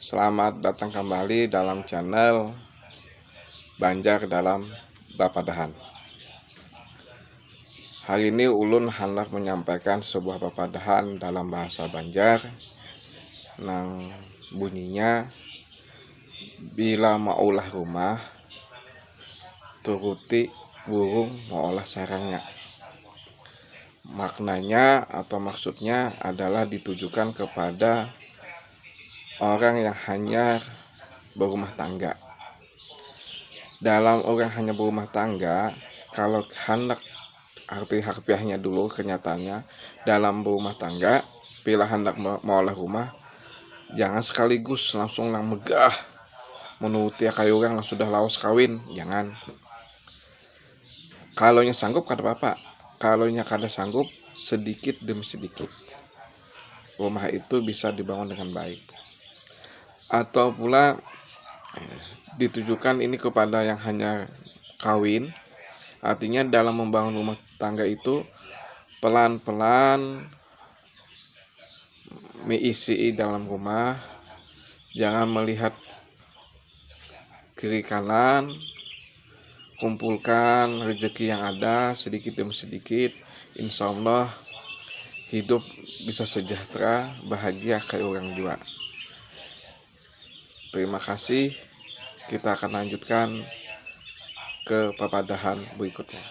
Selamat datang kembali dalam channel Banjar dalam Papadahan. Hari ini ulun hendak menyampaikan sebuah papadahan dalam bahasa Banjar nang bunyinya bila maulah rumah turuti burung maulah sarangnya. Maknanya atau maksudnya adalah ditujukan kepada orang yang hanya berumah tangga. Dalam orang hanya berumah tangga, kalau hendak arti harfiahnya dulu kenyataannya, dalam berumah tangga bila hendak maulah rumah, jangan sekaligus langsung nang megah menuruti kayu orang yang sudah lawas kawin, jangan. Kalau nya sanggup kada apa-apa, kalau nya kada sanggup, sedikit demi sedikit rumah itu bisa dibangun dengan baik. Atau pula ditujukan ini kepada yang hanya kawin, artinya dalam membangun rumah tangga itu pelan-pelan mengisi dalam rumah, jangan melihat kiri kanan, kumpulkan rezeki yang ada sedikit demi sedikit, insya Allah hidup bisa sejahtera, bahagia kayak orang jua. Terima kasih, kita akan lanjutkan ke papadahan berikutnya.